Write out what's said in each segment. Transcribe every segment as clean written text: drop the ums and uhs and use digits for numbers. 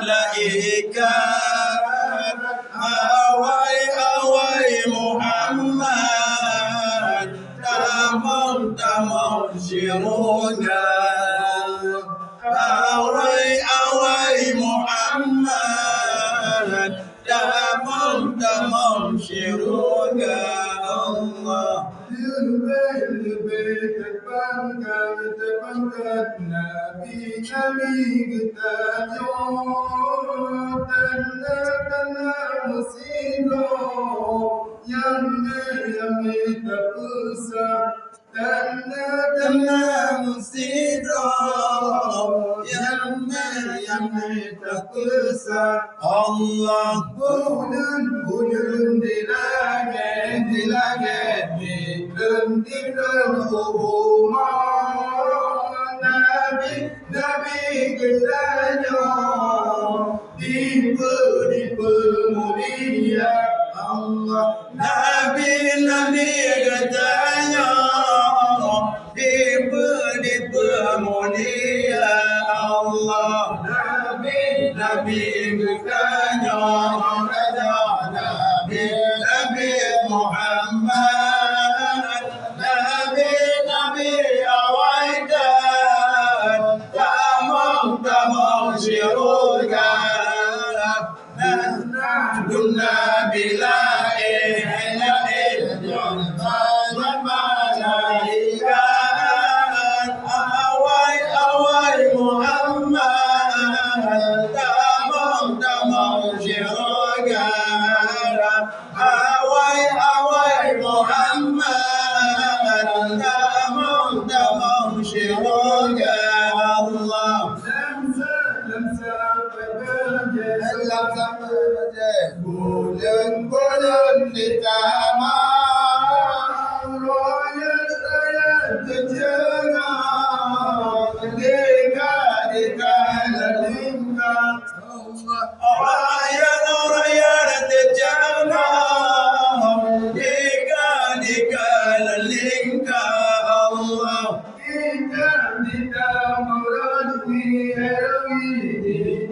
ละอีกาawai Muhammad tamam syiruga awai Muhammad tamam syiruga Allah lebih terbangkan Nabi kita tanda musino yang terpusat tanda musino yang terpusat Allah bulan di langit Tidur rumah Nabi ketanya Tipe mulia Allah Nabi ketanya Tipe mulia Allah Nabi ketanya Nabi Muhammad Nabi awaidan tamam syiruga Dunna bila awai Muhammad tamam syiruga awai Muhammad tamam syiruga Allah bulan di taman royal terjengang dekat lingkar royal terjengang dekat lingkar Allah kita melalui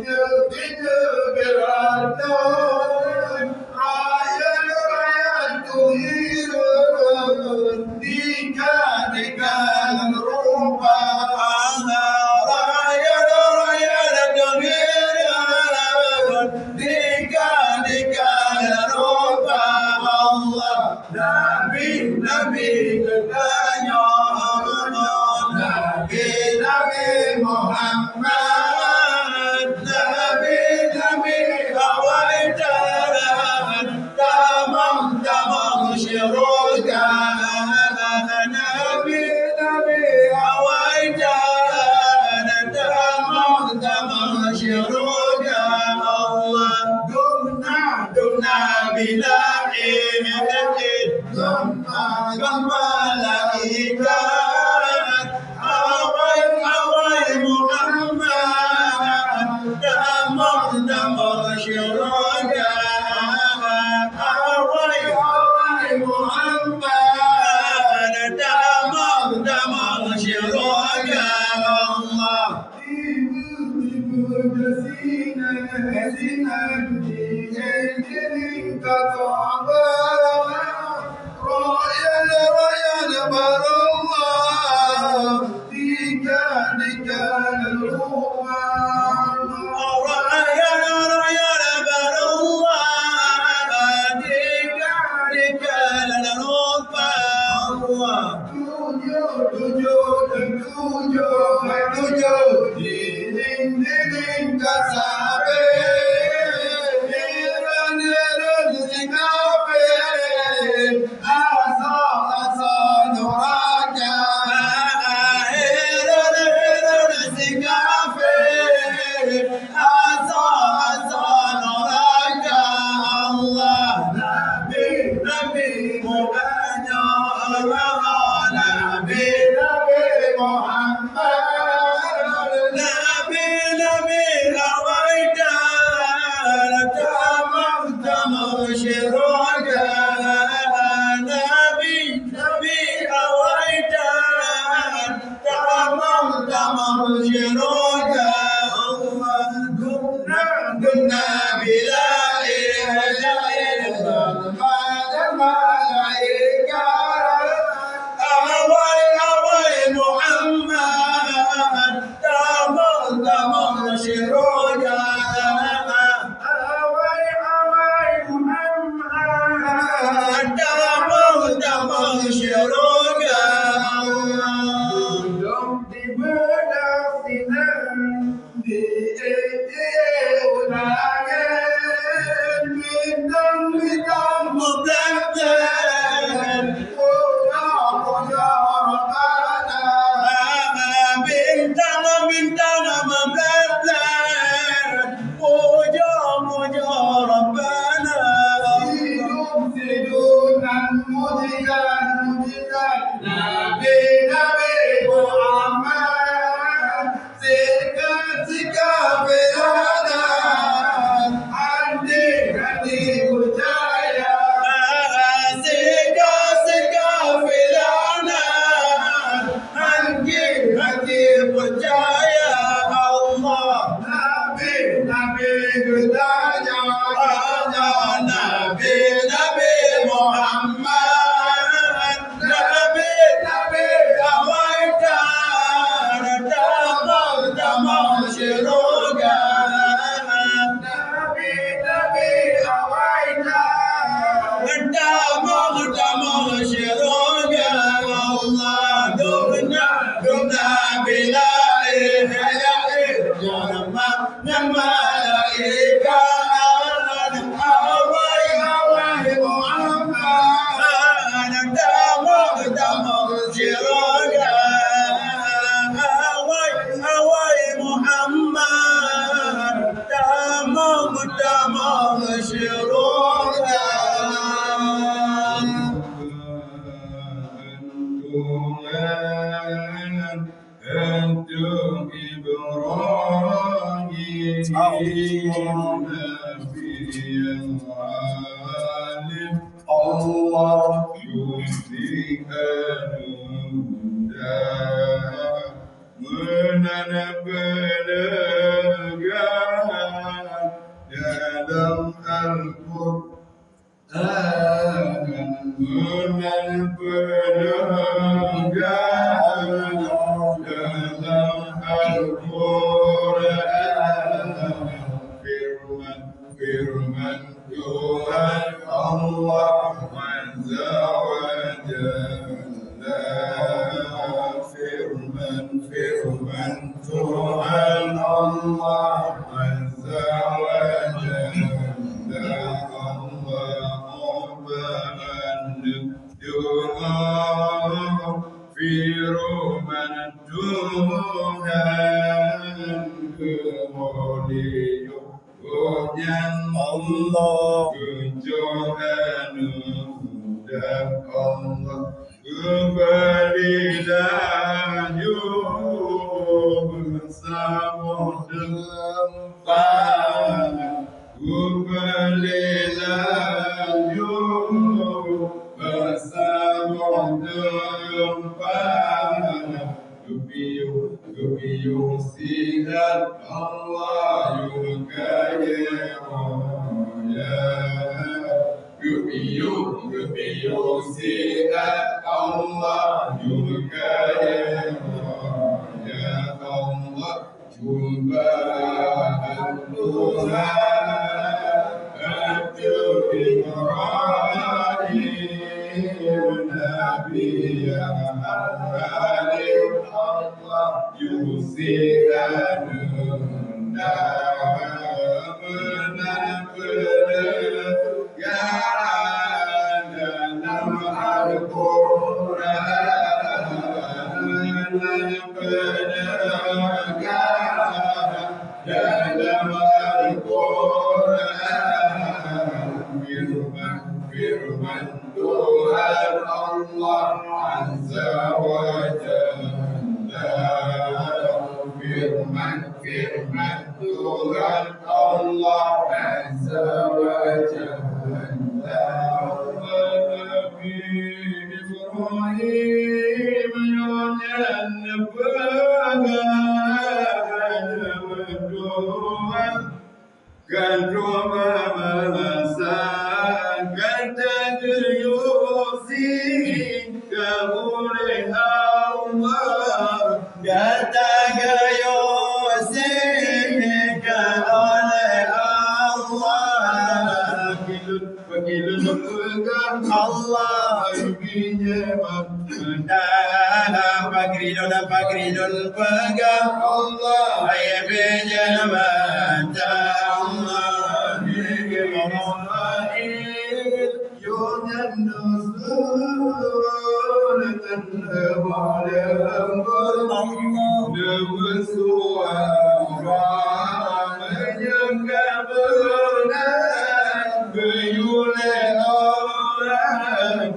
itu gerakan rakyat tuhirun dekat rupa rakyat tuhirun dekat rupa Allah Nabi ketanya Nabi Muhammad Nabi awaidan tamam syiruga Nabi awaidan tamam syiruga Allah Dunna bila Gamma laikat awai Muhammad tamam syiruga awai Muhammad tamam syiruga Allah royal barullah dekat rumah royal barullah dekat rumah tujuh dinding kasabe مغشروك دمنا بلا إله إلا الملائكة أوي محمد مغشروك Allah Pakridun pegang Allah ayah mata Allah Yunan nuzul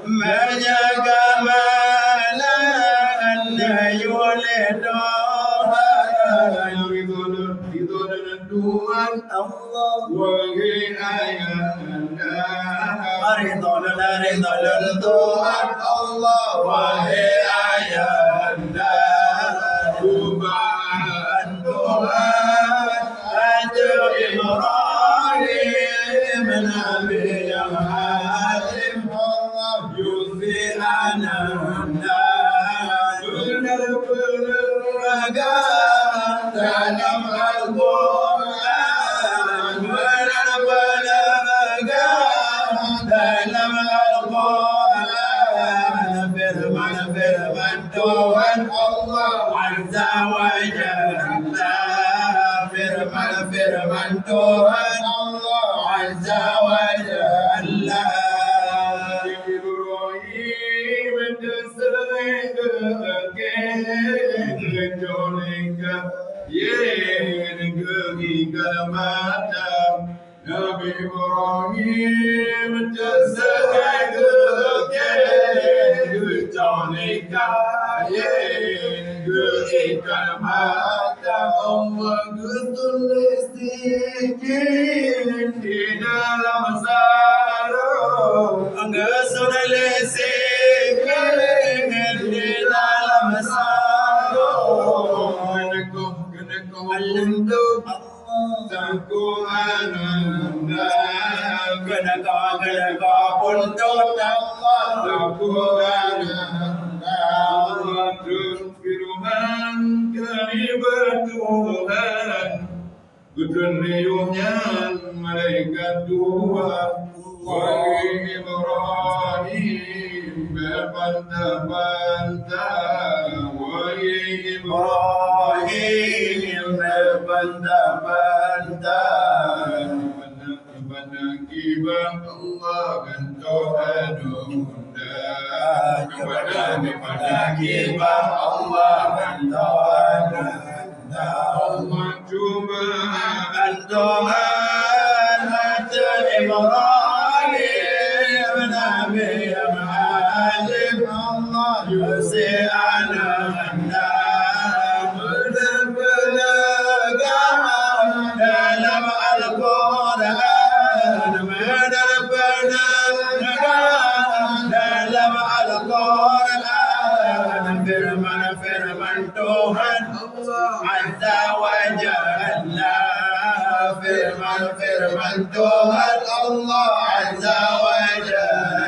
menjaga malam Tuhan Allah wahai ayahanda ridwan Tuhan Allah wahai ayahanda Tuhan Tuhan Hajar Ibrahim Nabi yang halim Allah yuzi ananda benar-benar dalam Al-Quran benar-benar dalam Al-Quran firman Tuhan Allah Azza wa Jalla firman Tuhan Allah Azza wa Jalla Nabi Ibrahim tersayang kejonika gerikan mata Allah tulis sikit di dalam sarung tulis sikit di dalam sarung untuk Tangku ananda Genaka untuk Allah Tangku ananda Terus firman kalimat Tuhan Kuduniyuhnya malaikat Tuhan Wahai Ibrahim berbantah-bantah Wahai Ibrahim berbantah-bantah Kepada Allah dan Tuhan kepada kibah Allah dan Tuhan Allah cuma Tuhan Hajar Ibrahim Nabi yang halim Allah yuzi ananda benar-benar dalam Al-Quran benar-benar dalam Al-Quran firman Tuhan Azza wa Jalla firman Tuhan Allah Azza wa Jalla